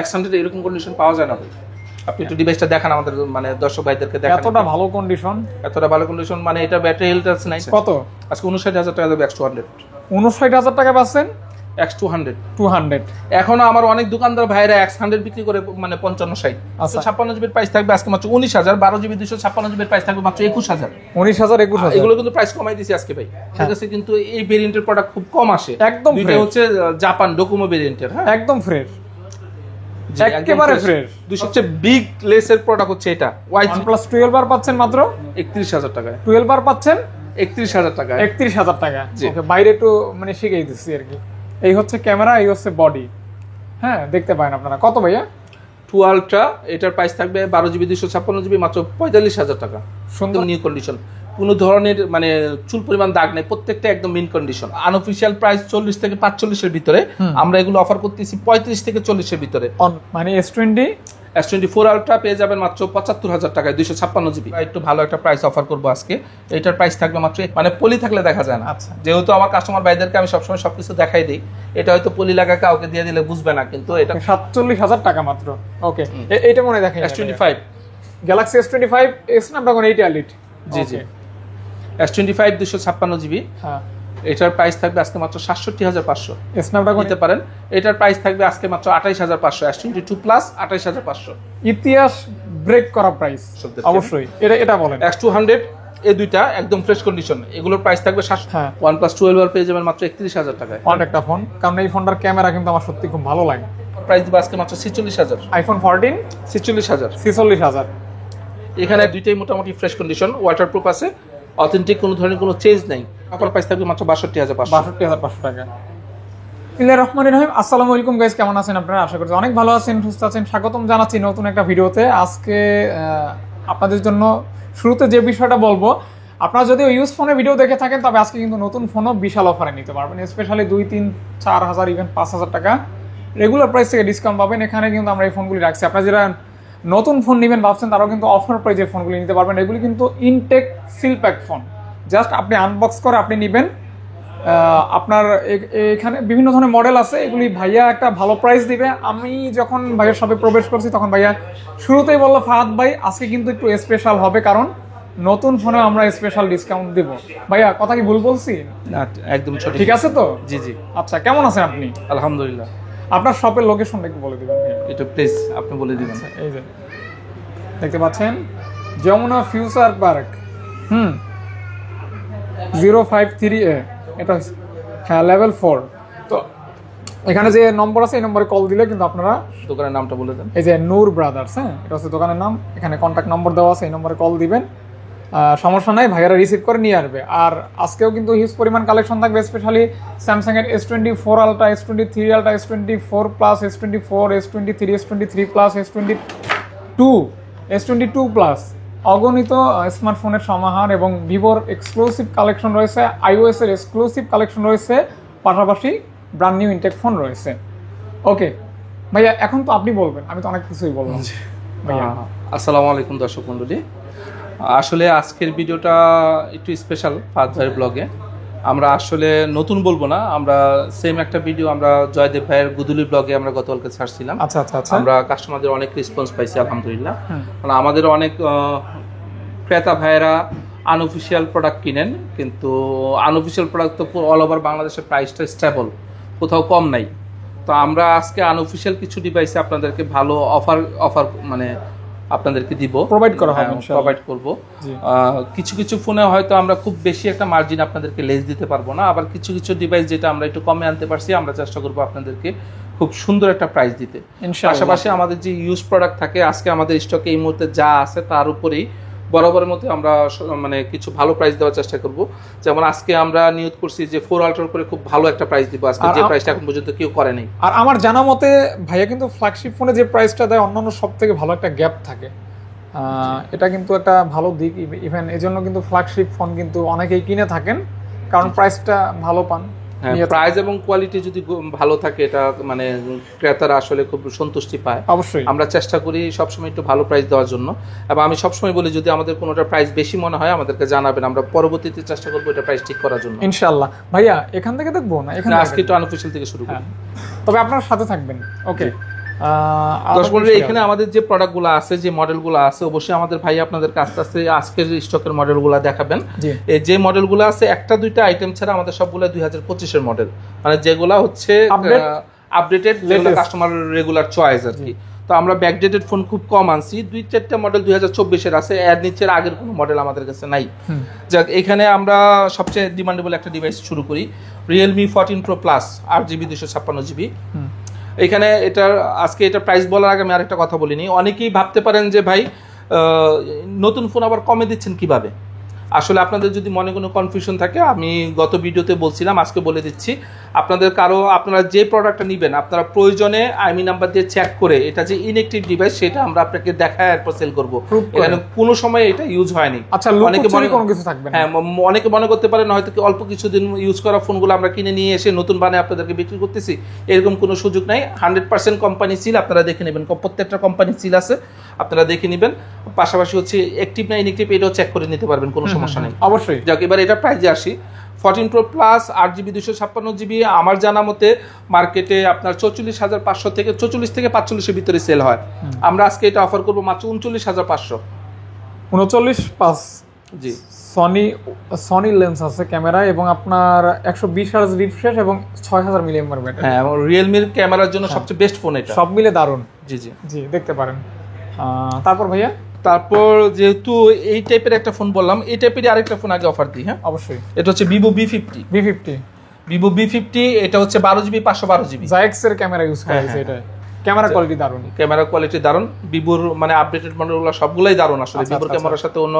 100 এরকম কন্ডিশন পাওয়া যায় না ভাই। আপনি একটু ডিভাইসটা দেখান আমাদের মানে দর্শক ভাইদেরকে দেখান। এতটা ভালো কন্ডিশন, এতটা ভালো কন্ডিশন মানে এটা ব্যাটারি হেলথ আছে নাই কত? আজকে 59,000 টাকা দেবে X200। 59,000 টাকা পাচ্ছেন X200 200। এখনো আমার অনেক দোকানদার ভাইরা X100 বিক্রি করে মানে 55-60। আচ্ছা 56 জিবির প্রাইস থাকবে আজকে মাত্র 19,000। 12 জিবি 256 জিবির প্রাইস থাকবে মাত্র 21,000। 19,000 21,000 এগুলো কিন্তু প্রাইস কমাই দিয়েছি আজকে ভাই। ঠিক আছে, কিন্তু এই ভেরিয়েন্টের প্রোডাক্ট খুব কম আসে। একদম দুইটা হচ্ছে জাপান ডোকোমো ভেরিয়েন্টের। হ্যাঁ একদম ফ্রেশ, একেবারে ফ্রেশ। সবচেয়ে বিগ লেসের প্রোডাক্ট হচ্ছে এটা OnePlus 12 আর পাচ্ছেন মাত্র 31,000 টাকায়। 12 আর পাচ্ছেন 31,000 টাকায়। 31,000 টাকা। ওকে, বাইরে একটু মানে শিখিয়ে দিচ্ছি আর কি। এই হচ্ছে ক্যামেরা, এই হচ্ছে বডি। হ্যাঁ দেখতে পারেন আপনারা। কত ভাইয়া? 2 আলট্রা, এটার প্রাইস থাকবে 12 জিবি 256 জিবি মাত্র 45,000 টাকা। সুন্দর নিউ কন্ডিশন, কোনো ধরনের মানে চুল পরিমাণ দাগ নেই, প্রত্যেকটা একদম মিন কন্ডিশন। আনঅফিশিয়াল প্রাইস 40 থেকে 45 এর ভিতরে, আমরা এগুলো অফার করতেছি 35 থেকে 40 এর ভিতরে। মানে S24 আলট্রা পেয়ে যাবেন মাত্র 75,000 টাকায় 256 জিবি। একটু ভালো একটা প্রাইস অফার করবো আজকে। এটার প্রাইস থাকবে মাত্র মানে পলি থাকলে দেখা যায় না। আচ্ছা, যেহেতু আমার কাস্টমার ভাইদেরকে আমি সবসময় সবকিছু দেখাই দিই, এটা হয়তো পলি লাগা কাউকে দিয়ে দিলে বুঝবে না, কিন্তু এটা 47,000 টাকা মাত্র। ওকে, এইটা মনে দেখেন S25 Galaxy S25 Snapdragon 8 elite. জি জি, S25 256 জিবি। হ্যাঁ, এটার প্রাইস থাকবে আজকে মাত্র 67,500। স্ন্যাপড্রাগন নিতে পারেন। এটার প্রাইস থাকবে আজকে মাত্র 28,500। S22 plus 28,500। ইতিহাস ব্রেক করা প্রাইস অবশ্যই। এটা বলেন। X200 এই দুইটা একদম ফ্রেশ কন্ডিশন, এগুলোর প্রাইস থাকবে 700। হ্যাঁ, OnePlus 12 আর পেয়ে যাবেন মাত্র 31,000 টাকায়। অনেক একটা ফোন, কারণ এই ফোনটার ক্যামেরা কিন্তু আমার সত্যি খুব ভালো লাগে। প্রাইস দিবে আজকে মাত্র 46,000। আইফোন 14 46,000। 46,000। এখানে দুইটাই মোটামুটি ফ্রেশ কন্ডিশন, ওয়াটারপ্রুফ আছে, অথেন্টিক, কোনো ধরনের কোনো চেঞ্জ নাই। অফার প্রাইস থাকবে মাত্র 62,500। 62,500 টাকা। বিসমিল্লাহির রহমানির রহিম। আসসালামু আলাইকুম গাইস, কেমন আছেন আপনারা? আশা করছি অনেক ভালো আছেন, সুস্থ আছেন। স্বাগতম জানাচ্ছি নতুন একটা ভিডিওতে। আজকে আপনাদের জন্য শুরুতে যে বিষয়টা বলবো, আপনারা যদি ইউজ ফোনের ভিডিও দেখে থাকেন, তবে আজকে কিন্তু নতুন ফোনও বিশাল অফারে নিতে পারবেন। স্পেশালি 2, 3, 4,000 ইভেন 5,000 টাকা রেগুলার প্রাইস থেকে ডিসকাউন্ট পাবেন। এখানে কিন্তু আমরা এই ফোনগুলি রাখছি। আপনারা যারা নতুন ফোন নেবেন ভাবছেন, তারাও কিন্তু অফার প্রাইসে ফোনগুলি নিতে পারবেন। এগুলি কিন্তু intact seal pack phone, just আপনি আনবক্স করে আপনি নেবেন। আপনার এখানে বিভিন্ন ধরনের মডেল আছে, এগুলি ভাইয়া একটা ভালো প্রাইস দিবে। আমি যখন ভাইয়ার শপে প্রবেশ করছি, তখন ভাইয়া শুরুতেই বললো, ফাহাদ ভাই আজকে কিন্তু একটু স্পেশাল হবে, কারণ নতুন ফোনে আমরা স্পেশাল ডিসকাউন্ট দেব। ভাইয়া কথা কি ভুল বলছি? না, একদম সঠিক। ঠিক আছে তো? জি জি। আচ্ছা, কেমন আছেন আপনি? আলহামদুলিল্লাহ। আপনার শপের লোকেশনটা একটু বলে দিবেন। এটা প্লিজ আপনি বলে দিবেন। এই যে দেখতে পাচ্ছেন, যমুনা ফিউচার পার্ক 053A, এটা হ্যাঁ লেভেল 4। তো এখানে যে নম্বর আছে, এই নম্বরে কল দিলে কিন্তু আপনারা দোকানের নামটা বলে দেন। এই যে নূর ব্রাদার্স, হ্যাঁ এটা হচ্ছে দোকানের নাম। এখানে কন্ট্যাক্ট নম্বর দেওয়া আছে, এই নম্বরে কল দিবেন। সমস্যা নাই, ভাইয়ারা রিসিভ করে নিয়ে আসবে। আর আজকেও কিন্তু হিউজ পরিমাণ কালেকশন থাকবে, স্পেশালি স্যামসাং এর S24 ultra, S23 ultra, S24 plus, S24, S23, S23 plus, S22 plus, অগণিত স্মার্টফোনের সমাহার এবং ভিভোর এক্সক্লুসিভ কালেকশন রয়েছে, iOS এর এক্সক্লুসিভ কালেকশন রয়েছে, পাশাপাশি ব্র্যান্ড নিউ ইনটেক ফোন রয়েছে। ওকে ভাইয়া, এখন তো আপনি বলবেন, আমি তো অনেক কিছুই বললাম। ভাইয়া আসসালামু আলাইকুম দর্শক মণ্ডলী। আসলে আজকের ভিডিওটা একটু স্পেশাল ফাহাদ ভাইয়ের ব্লগে। আমরা আসলে নতুন বলবো না, আমরা সেম একটা ভিডিও আমরা জয়দেব ভাইয়ের গুদুলি ব্লগে আমরা গতকালকে ছাড়ছিলাম। আচ্ছা আচ্ছা আচ্ছা। আমরা কাস্টমারদের অনেক রেসপন্স পাইছি আলহামদুলিল্লাহ। মানে আমাদের অনেক ক্রেতা ভাইয়েরা আনঅফিশিয়াল প্রোডাক্ট কিনেন, কিন্তু আনঅফিশিয়াল প্রোডাক্ট তো অল ওভার বাংলাদেশের প্রাইসটা স্টেবল, কোথাও কম নাই। তো আমরা আজকে আনঅফিশিয়াল কিছু ডিভাইসে আপনাদেরকে ভালো অফার মানে আপনাদেরকে দিব, প্রোভাইড করা হবে, প্রোভাইড করব। কিছু কিছু ফোনে হয়তো আমরা খুব বেশি একটা মার্জিন আপনাদেরকে লেস দিতে পারবো না, আবার কিছু কিছু ডিভাইস যেটা আমরা একটু কমে আনতে পারছি, আমরা চেষ্টা করবো আপনাদেরকে খুব সুন্দর একটা প্রাইস দিতে। পাশাপাশি আমাদের যে ইউজ প্রোডাক্ট থাকে, আজকে আমাদের স্টকে এই মুহূর্তে যা আছে তার উপরেই বরাবরের মধ্যে আমরা মানে কিছু ভালো প্রাইস দেওয়ার চেষ্টা করব। যেমন আজকে আমরা নিয়োগ করছি যে 4 আলট্রার উপরে খুব ভালো একটা প্রাইস দিব আজকে, যে প্রাইসটা এখন পর্যন্ত কেউ করে নাই। আর আমার জানা মতে ভাইয়া কিন্তু ফ্ল্যাগশিপ ফোনে যে প্রাইসটা দেয়, অন্যান্য সব থেকে ভালো একটা গ্যাপ থাকে। এটা কিন্তু একটা ভালো দিক। ইভেন এজন্য কিন্তু ফ্ল্যাগশিপ ফোন কিন্তু অনেকেই কিনে থাকেন, কারণ প্রাইসটা ভালো পান। প্রাইস এবং কোয়ালিটি যদি ভালো থাকে, এটা মানে ক্রেতারা আসলে খুব সন্তুষ্টি পায়। অবশ্যই আমরা চেষ্টা করি সবসময় একটু ভালো প্রাইস দেওয়ার জন্য, এবং আমি সবসময় বলি যদি আমাদের কোনোটা প্রাইস বেশি মনে হয় আমাদেরকে জানাবেন, আমরা পরবর্তীতে চেষ্টা করবো এটা প্রাইস ঠিক করার জন্য ইনশাআল্লাহ। ভাইয়া এখান থেকে দেখবো না, এখানে আজকে একটু আনঅফিশিয়াল থেকে শুরু করি, তবে আপনার সাথে থাকবেন। ওকে, দর্শক এখানে আমাদের যে প্রোডাক্টগুলো আছে, যে মডেলগুলো আছে, অবশ্যই আমাদের ভাই আপনাদেরকে আস্তে আস্তে আজকের স্টকের মডেলগুলো দেখাবেন। এই যে মডেলগুলো আছে একটা দুইটা আইটেম ছাড়া আমাদের সবগুলো 2025 এর মডেল, মানে যেগুলো হচ্ছে আপডেটেড, যেগুলো কাস্টমার রেগুলার চয়েস আর কি। তো আমরা ব্যাকডেটেড ফোন খুব কম আনছি, 2-4টা মডেল 2024 এর আছে, এর নিচের আগের কোনো মডেল আমাদের কাছে নাই। যাক, এখানে আমরা সবচেয়ে ডিমান্ডেবল একটা ডিভাইস শুরু করি, Realme 14 Pro Plus 8GB 256GB। এখানে এটার আজকে এটা প্রাইস বলার আগে আমি আরেকটা কথা বলিনি। অনেকেই ভাবতে পারেন যে ভাই নতুন ফোন আবার কমে দিচ্ছেন কিভাবে। আসলে আপনাদের যদি মনে কোনো কনফিউশন থাকে, আমি গত ভিডিওতে বলছিলাম, আজকে বলে দিচ্ছি। আপনারা যে প্রোডাক্টটা নেবেন, আপনারা প্রয়োজনে আইমি নাম্বার দিয়ে চেক করে এটা যে ইনঅ্যাক্টিভ ডিভাইস সেটা আমরা আপনাকে দেখায় এরপর সেল করব। এখানে কোনো সময় এটা ইউজ হয়নি। আচ্ছা, অনেকে কোনো কিছু থাকবে না। হ্যাঁ, অনেকে মনে করতে পারেন হয়তো কি অল্প কিছুদিন ইউজ করা ফোনগুলো আমরা কিনে নিয়ে এসে নতুন বানায় আপনাদেরকে বিক্রি করতেছি, এরকম কোনো সুযোগ নাই। 100% কোম্পানি সিল, আপনারা দেখে নেবেন, প্রত্যেকটা কোম্পানি সিল আছে, আপনারা দেখে নেবেন। পাশাপাশি হচ্ছে অ্যাক্টিভ না ইনঅ্যাক্টিভ এটাও চেক করে নিতে পারবেন, কোনো সমস্যা নেই। অবশ্যই। যাক, এবার এটা প্রাইজে আসি। 14 Pro Plus 8GB 256GB আমার জানা মতে মার্কেটে আপনার 44,500 থেকে 44 থেকে 45 এর ভিতরে সেল হয়। আমরা আজকে এটা অফার করব মাত্র 39,500। 39,500। জি। সনি লেন্স আছে ক্যামেরা, এবং আপনার 120 হার্জ রিফ্রেশ এবং 6000 মিলিঅ্যাম্পিয়ার ব্যাটারি। হ্যাঁ, Realme এর ক্যামেরার জন্য সবচেয়ে বেস্ট ফোন এটা। সব মিলে দারুণ। জি জি জি, দেখতে পারেন। তারপর ভাইয়া, তারপর যেহেতু এই টাইপের একটা ফোন বললাম, এই টাইপের আরেকটা ফোন আগে অফার দিই। হ্যাঁ, অবশ্যই। এটা হচ্ছে Vivo B50। এটা হচ্ছে 12GB 512GB। জাইক্স এর ক্যামেরা ইউজ করা হয়েছে। এটা ক্যামেরা কোয়ালিটি দারুণ। ক্যামেরা কোয়ালিটি দারুণ। ভিভোর মানে আপডেটেড মডেলগুলো সবগুলাই দারুণ আসলে। ভিভোর ক্যামেরার সাথে অন্য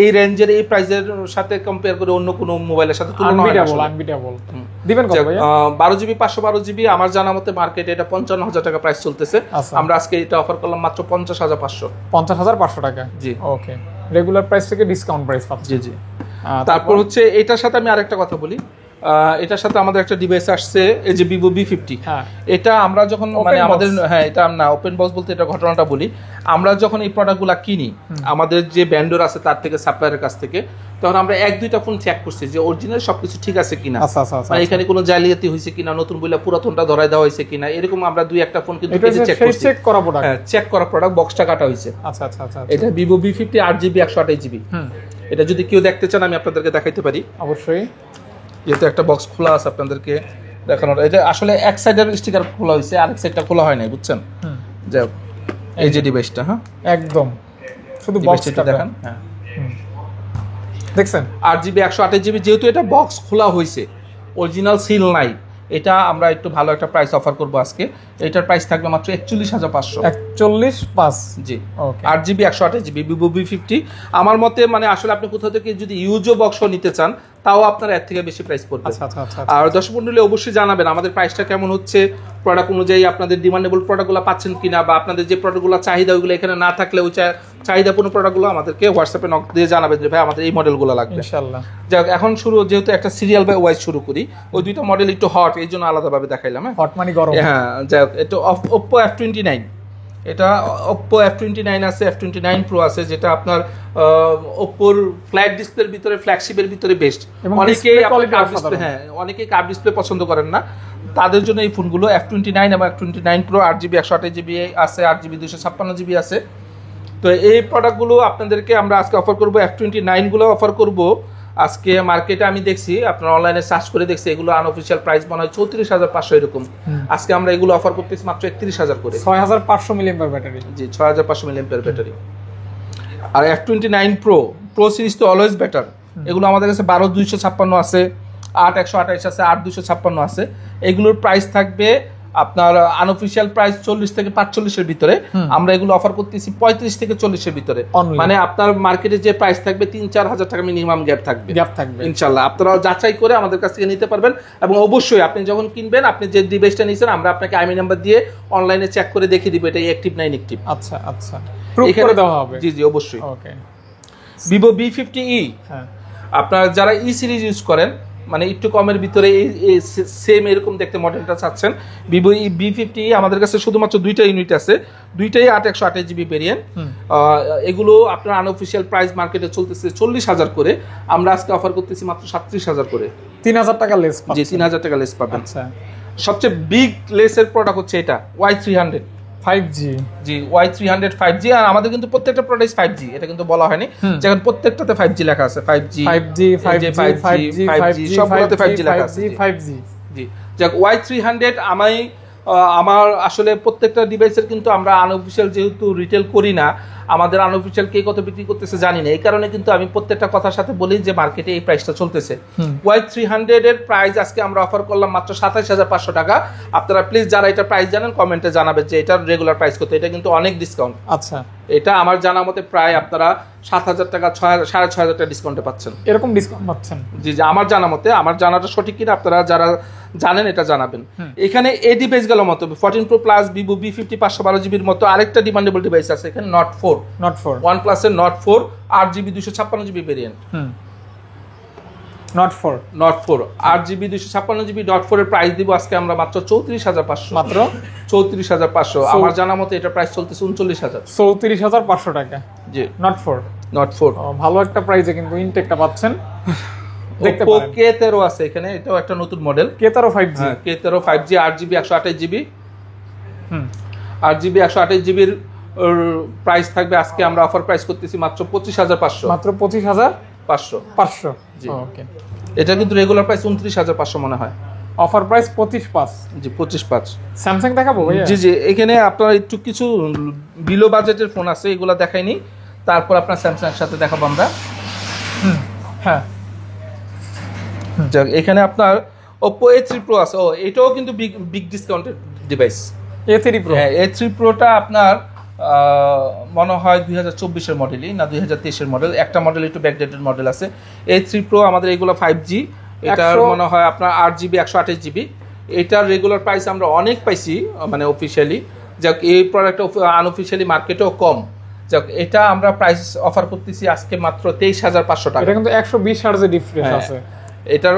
এই রেঞ্জের এই প্রাইসের সাথে কম্পেয়ার করে অন্য কোনো মোবাইলের সাথে তুলনা হয় না। আনবিটেবল। দিবেন কত ভাই? 12GB 512GB আমার জানা মতে মার্কেটে এটা 55,000 টাকা প্রাইস চলতেছে। আমরা আজকে এটা অফার করলাম মাত্র 50,500। 50,500 টাকা। জি, ওকে। রেগুলার প্রাইস থেকে ডিসকাউন্ট প্রাইস পাচ্ছেন। জি জি। তারপর হচ্ছে এটার সাথে আমি আরেকটা কথা বলি, এটার সাথে আমাদের একটা ডিভাইস আসছে, এই যে Vivo B50। এটা আমরা যখন মানে আমাদের, হ্যাঁ এটা না ওপেন বক্স বলতে এটা ঘটনাটা বলি, আমরা যখন এই প্রোডাক্টগুলো কিনি আমাদের যে ভেন্ডর আছে তার থেকে, সাপ্লায়ারের কাছ থেকে, তখন আমরা 1-2টা ফোন চেক করছি যে অরিজিনাল সবকিছু ঠিক আছে কিনা, মানে এখানে কোনো জালিয়াতি হয়েছে কিনা, নতুন বইলা পুরাতনটা ধরায় দেওয়া হয়েছে কিনা, এরকম আমরা 2-1টা ফোন কিন্তু চেক করছি। চেক করা প্রোডাক্ট, হ্যাঁ চেক করা প্রোডাক্ট, বক্সটা কাটা হয়েছে। আচ্ছা আচ্ছা আচ্ছা। এটা Vivo B50 8GB 128GB। এটা যদি কেউ দেখতে চান আমি আপনাদেরকে দেখাইতে পারি। অবশ্যই। যেহেতু একটা বক্স খোলা আছে আপনাদেরকে দেখানোর, এটা আসলে এক সাইডের স্টিকার খোলা হয়েছে, আরেক সাইডটা খোলা হয় নাই, বুঝছেন? যাই হোক, এই যে ডিভাইসটা, হ্যাঁ একদম শুধু বক্সটা দেখেন। হ্যাঁ দেখছেন 8GB 128GB, যেহেতু এটা বক্স খোলা হয়েছে, অরিজিনাল সিল নাই, এটা আমরা একটু ভালো একটা প্রাইস অফার করব আজকে। এটার প্রাইস থাকবে মাত্র 41,500। 41,500। জি, 8GB 128GB Vivo B50। আমার মতে মানে আসলে আপনি কোথাও থেকে যদি ইউজো বক্স নিতে চান তাও আপনার এর থেকে বেশি প্রাইস পড়বে। আর দর্শক মণ্ডলী অবশ্যই জানাবেন আমাদের প্রাইসটা কেমন হচ্ছে, প্রোডাক্ট অনুযায়ী আপনাদের ডিমান্ডেবল প্রোডাক্টগুলো পাচ্ছেন কিনা, বা আপনাদের যে প্রোডাক্টগুলো চাহিদা ওইগুলো এখানে না থাকলে ওই চাহিদাপূর্ণ প্রোডাক্টগুলো আমাদেরকে হোয়াটসঅ্যাপে নক দিয়ে জানাবেন যে ভাই আমাদের এই মডেলগুলো লাগবে ইনশাআল্লাহ। যাক, এখন যেহেতু একটা সিরিয়াল বাই ওয়াইজ শুরু করি, ওই দুইটা মডেল একটু হট, এই জন্য আলাদাভাবে দেখাইলাম। হট মানে গরম। হ্যাঁ, যাক, এটা Oppo F29। এটা Oppo F29 আছে, F29 Pro আছে, যেটা আপনার Oppo ফ্ল্যাট ডিসপ্লের ভিতরে, ফ্ল্যাগশিপের ভিতরে বেস্ট। অনেকেই কার্ভ ডিসপ্লে পছন্দ করেন না, তাদের জন্য এই ফোনগুলো F29 এবং F29 Pro 8GB 128GB আছে, 8GB 256GB আছে। তো এই প্রোডাক্টগুলো আপনাদেরকে আমরা আজকে অফার করব। F29 গুলো অফার করব আজকে মার্কেটে, আমি দেখছি আপনার অনলাইনে সার্চ করে দেখছি, এগুলো আনঅফিশিয়াল প্রাইস মনে হয় 34,500 এরকম। আজকে আমরা এগুলো অফার করতেছি মাত্র 31,000 করে। 6,500 মিলিঅ্যাম্পিয়ার ব্যাটারি। জি, 6,500 মিলিঅ্যাম্পিয়ার ব্যাটারি। আর F29 Pro সিরিজ তো অলওয়েজ বেটার। এগুলো আমাদের কাছে 12,256 আছে, 8,128 আছে, 8,256 আছে। এগুলোর প্রাইস থাকবে আপনার আনঅফিশিয়াল প্রাইস 40 থেকে 45 এর ভিতরে, আমরা এগুলো অফার করতেছি 35 থেকে 40 এর ভিতরে। মানে আপনার মার্কেটে যে প্রাইস থাকবে 3-4 হাজার টাকা মিনিমাম গ্যাপ থাকবে ইনশাআল্লাহ। আপনারা যাচাই করে আমাদের কাছ থেকে নিতে পারবেন, এবং অবশ্যই আপনি যখন কিনবেন, আপনি যে ডিভাইসটা নিয়েছেন আমরা আপনাকে আইমি নাম্বার দিয়ে অনলাইনে চেক করে দেখিয়ে দিব এটা অ্যাক্টিভ না ইনঅ্যাক্টিভ। আচ্ছা আচ্ছা, প্রুফ করে দেওয়া হবে। জি জি, অবশ্যই। ওকে, Vivo B50e, হ্যাঁ আপনারা যারা ই সিরিজ ইউজ করেন, মানে একটু কমের ভিতরে সেম এরকম দেখতে মডেলটা চাচ্ছেন, Vivo B50e আমাদের কাছে শুধুমাত্র 2টা ইউনিট আছে, দুইটাই 8/128GB ভেরিয়েন্ট। এগুলো আপনার আনঅফিশিয়াল প্রাইস মার্কেটে চলতেছে 40,000 করে, আমরা আজকে অফার করতেছি মাত্র 37,000 করে। 3,000 টাকা লেস। জি, 3,000 টাকা লেস পাবেন। আচ্ছা, সবচেয়ে বিগ লেসের প্রোডাক্ট হচ্ছে এটা Y300 5G জি Y300 5G, আর আমাদের কিন্তু প্রত্যেকটা প্রোডাক্ট 5G, এটা কিন্তু বলা হয়নি, যেখানে প্রত্যেকটাতে 5G লেখা আছে। 5G সবগুলোতে 5G লেখা আছে। 5G জি, যাক Y300 আমার আসলে প্রত্যেকটা ডিভাইসের কিন্তু আমরা আনঅফিশিয়াল যেহেতু রিটেল করি না, আমাদের আনঅফিশিয়াল কে কত বিক্রি করতেছে জানি না, এই কারণে কিন্তু আমি প্রত্যেকটা কথার সাথে বলি যে মার্কেটে এই প্রাইসটা চলতেছে। Y300 এর প্রাইস আজকে আমরা অফার করলাম মাত্র 27,500 টাকা। আপনারা প্লিজ যারা এটা প্রাইস জানেন কমেন্টে জানাবেন যে এটার রেগুলার প্রাইস কত। এটা কিন্তু অনেক ডিসকাউন্ট। আচ্ছা, এটা আমার জানা মতে প্রায় আপনারা 7,000 টাকা 6,500 টাকা ডিসকাউন্টে পাচ্ছেন। এরকম ডিসকাউন্ট পাচ্ছেন? জি, আমার জানা মতে, আমার জানাটা সঠিক কিনা আপনারা যারা জানেন এটা জানাবেন। এখানে এই ডিভাইস গেল মতো 14 Pro Plus, Vivo V50 512 জিবির মতো আরেকটা ডিমান্ডেবল ডিভাইস আছে এখানে, Note 4 OnePlus এর Note 4 8GB 256 GB variant. Note 4 8GB 256 GB Note 4 এর প্রাইস দিব আজকে আমরা মাত্র 34,500। মাত্র 34,500। আমার জানা মতে এটা প্রাইস চলতেছে 39,000। 34,500 টাকা। জি, Note 4 ভালো একটা প্রাইসে কিন্তু ইনটেকটা পাচ্ছেন। দেখতে পারেন K13 আছে এখানে, এটাও একটা নতুন model. K13 5G, K13 5G 8GB 128GB। 8GB 128GB এর প্রাইস থাকবে আজকে আমরা অফার প্রাইস করতেছি মাত্র 25,500। মাত্র 25,500। জি, ওকে। এটা কিন্তু রেগুলার প্রাইস 29,500 মনে হয়, অফার প্রাইস 25,500। জি 25,500। স্যামসাং দেখাবো ভাইয়া? জি, এখানে আপনার একটু কিছু বিলো বাজেটের ফোন আছে, এগুলো দেখাইনি, তারপর আপনার স্যামসাং এর সাথে দেখাবো আমরা। হ্যাঁ, এখানে আপনার Oppo A3 Pro আছে। এটাও কিন্তু big discounted device. A3 Pro, হ্যাঁ A3 Proটা আপনার মনে হয় 2024 এর মডেলই না 2023 এর মডেল, একটা মডেল একটু ব্যাকডেটেড মডেল আছে। A3 Pro আমাদের এগুলো 5G, এটার মনে হয় আপনার 8GB 128GB। এটার রেগুলার প্রাইস আমরা অনেক পাইছি মানে অফিশিয়ালি, যাক এই প্রোডাক্ট আনঅফিশিয়ালি মার্কেটেও কম। যাক এটা আমরা প্রাইস অফার করতেছি আজকে মাত্র 23,500 টাকা। এটা কিন্তু 120 হার্জের ডিফারেন্স আছে। এটার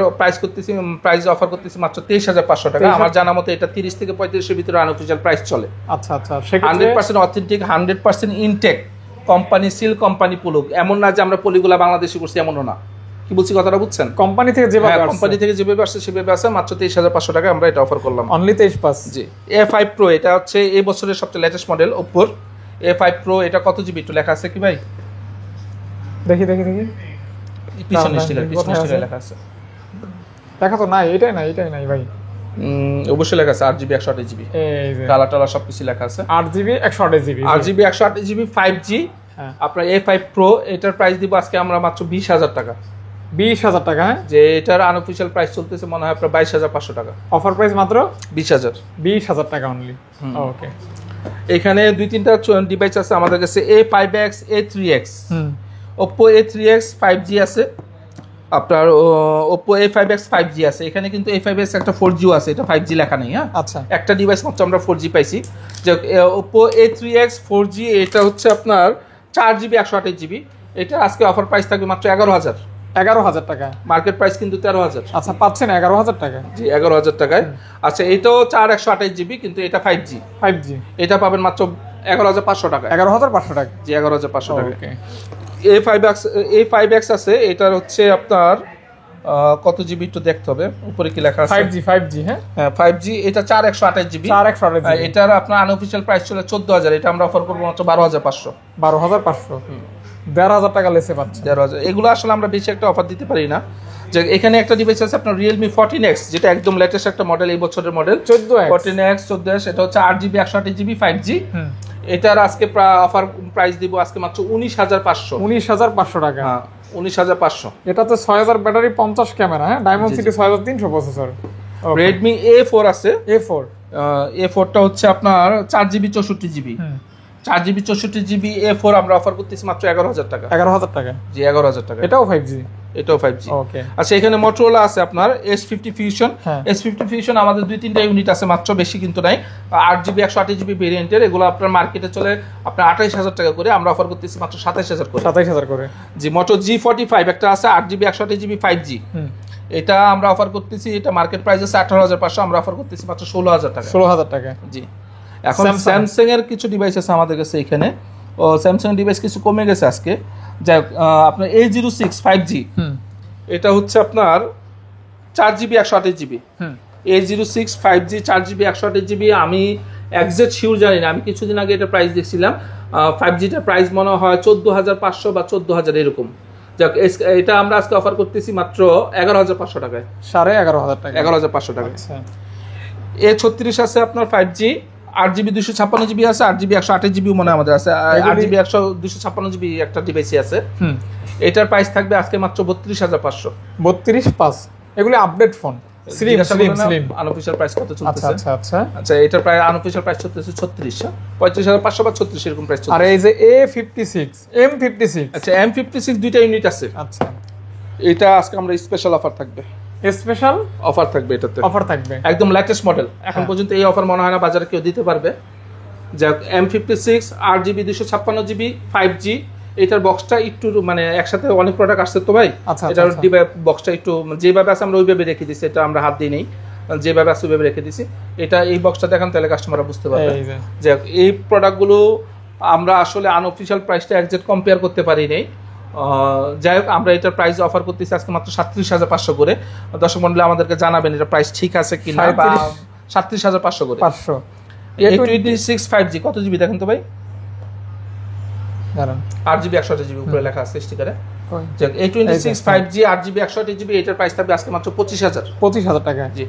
প্রাইস অফার করতেছি মাত্র 23,500 টাকা। আমার জানা মতে এটা 30 থেকে 35 এর ভিতরে আনঅফিশিয়াল প্রাইস চলে। আচ্ছা, 100% authentic, 100% intact, company seal, company পুলুক। এমন না যে আমরা পলিগুলা বাংলাদেশি করছি, এমনও না। কি বলছি কথাটা বুঝছেন? কোম্পানি থেকে যেভাবে আসছে সেভাবে আসছে। মাত্র 23,500 টাকা আমরা এটা অফার করলাম। অনলি 23,500। জি, A5 Pro এটা হচ্ছে এই বছরের সবচেয়ে latest model Oppo A5 Pro। এটা কত জিবি একটু লেখা আছে কি ভাই? দেখি পিছনে স্টিকার লেখা আছে। দেখা তো নাই, এটাই নাই ভাই। অবশ্যই লেখা আছে 8GB 128GB, কালার টালার সবকিছু লেখা আছে। 8GB 128GB 128GB 5G আপনার A5 Pro। এটার প্রাইস দিব আজকে আমরা মাত্র 20,000 টাকা। 20,000 টাকা? হ্যাঁ, যে এটার আনঅফিশিয়াল প্রাইস চলতেছে মনে হয় আপনার 22,500 টাকা। অফার প্রাইস মাত্র 20,000 টাকা অনলি। ওকে, এখানে 2-3টা ডিভাইস আছে আমাদের কাছে। A5X A3X, Oppo A3X 5G আছে আপনার, Oppo A5X 5G আছে। এখানে কিন্তু A5X একটা 4G আছে, এটা 5G লেখা নেই। হ্যাঁ, আচ্ছা, একটা ডিভাইস মাত্র আমরা 4G পাইছি। যে Oppo A3X 4G, এটা হচ্ছে আপনার 4GB 128GB। এটা আজকে অফার প্রাইস থাকবে মাত্র 11,000 টাকা। মার্কেট প্রাইস কিন্তু 13,000। আচ্ছা, পাচ্ছেন 11,000 টাকা? জি, 11,000 টাকায়। আচ্ছা, এটাও 4/128GB কিন্তু এটা 5G। এটা পাবেন মাত্র 11,500 টাকা। 11,500 টাকা? জি, 11,500 টাকা। A5X আছে, এটার হচ্ছে আপনার কত জিবি একটু দেখতে হবে, উপরে কি লেখা আছে? 5G। হ্যাঁ, 5G। এটা 4/128GB। এটার আপনার আনঅফিশিয়াল প্রাইস চলে 14,000। এটা আমরা অফার করবো মাত্র 12,500। 1,500 টাকা লেসে পাচ্ছে। 13,000। এগুলো আসলে আমরা বেশি একটা অফার দিতে পারি না। যে এখানে একটা ডিভাইস আছে আপনার Realme 14X, যেটা একদম লেটেস্ট একটা মডেল, এই বছরের মডেল 14X। এটা হচ্ছে 8GB 128GB 5G। এটার আজকে অফার প্রাইস দিব আজকে মাত্র 19,500। 19,500 টাকা? হ্যাঁ, 19,500। এটাতে 6,000 ব্যাটারি, 50 ক্যামেরা। হ্যাঁ, Dimensity 6,300 প্রসেসর। Redmi A4 আছে। A4টা হচ্ছে আপনার 4GB 64GB। 4GB 64GB A4 আমরা অফার করতেছি মাত্র 11,000 টাকা। 11,000 টাকা? জি, 11,000 টাকা। এটাও 5G? এটাও 5G। ওকে। আচ্ছা, এখানে Motorola আছে আপনার S50 Fusion। S50 Fusion আমাদের 2-3টা ইউনিট আছে মাত্র, বেশি কিন্তু নাই। 8GB 128GB ভেরিয়েন্টের। এগুলো আপনার মার্কেটে চলে আপনার 28,000 টাকা করে, আমরা অফার করতেছি মাত্র 27,000 করে। 27,000 করে? জি। Moto G45 একটা আছে 8GB 128GB 5G। এটা আমরা অফার করতেছি, এটা মার্কেট প্রাইস আছে 18,500, আমরা অফার করতেছি মাত্র 16,000 টাকা। 16,000 টাকা? জি। এখন স্যামসাং এর কিছু ডিভাইস আছে আমাদের কাছে এখানে। স্যামসাং ডিভাইস কিছু কমে গেছে আজকে। যাই আপনার A06 5G, এটা হচ্ছে আপনার 4GB 128GB। A06 5G 4GB 128GB। আমি এক্সাক্ট শিওর জানি না, আমি কিছুদিন আগে এটা প্রাইস দেখছিলাম 5Gটার প্রাইস মনে হয় 14,500 বা 14,000 এরকম। যাক, এটা আমরা আজকে অফার করতেছি মাত্র 11,500 টাকায়, 11,500 টাকা, 11,500 টাকায়। আচ্ছা, A36 আছে আপনার 5G, 8GB 256GB আছে, 8GB 128GB মনে হয় আমাদের আছে, 8GB 256GB একটা ডিভাইসই আছে। এটার প্রাইস থাকবে আজকে মাত্র 32,500। 32,500 এগুলো update phone, slim unofficial price কত চলতেছে? আচ্ছা আচ্ছা আচ্ছা, এটার প্রায় আনঅফিশিয়াল প্রাইস চলতেছে 36, 35,500 বা 36 এরকম প্রাইস চলতেছে। আর এই যে A56 M56, আচ্ছা M56 দুইটা ইউনিট আছে। আচ্ছা, এটা আজকে আমরা স্পেশাল অফার থাকবে, স্পেশাল অফার থাকবে, এটাতে অফার থাকবে, একদম লেটেস্ট মডেল। এখন পর্যন্ত এই অফার মনে হয় না বাজারে কেউ দিতে পারবে। যাক, M56 8GB 256GB 5G, এটার বক্সটা একটু মানে একসাথে অনেক প্রোডাক্ট আসছে তো ভাই, এটার বক্সটা একটু যেভাবে আছে আমরা ওইভাবে রেখে দিচ্ছি, এটা আমরা হাত দিই নেই, যেভাবে আছে ওইভাবে রেখে দিছি। এটা এই বক্সটা দেখান তাহলে কাস্টমাররা বুঝতে পারবে। যাক, এই প্রোডাক্টগুলো আমরা আসলে আনঅফিশিয়াল প্রাইসটা একজ্যাক্ট কম্পেয়ার করতে পারি নাই। যাই হোক, আমরা এটার প্রাইস অফার করতেছি আজকে মাত্র 37,500 করে। দর্শক মণ্ডলী আমাদেরকে জানাবেন এটা প্রাইস ঠিক আছে কিনা, বা 37,500 করে। 500 A26 5G কত জিবি দেখেন তো ভাই? 8GB 128GB উপরে লেখা আছে স্টিকারে। A26 5G 8GB 128GB, এটার প্রাইস থাকবে আজকে মাত্র 25,000 টাকা। জি,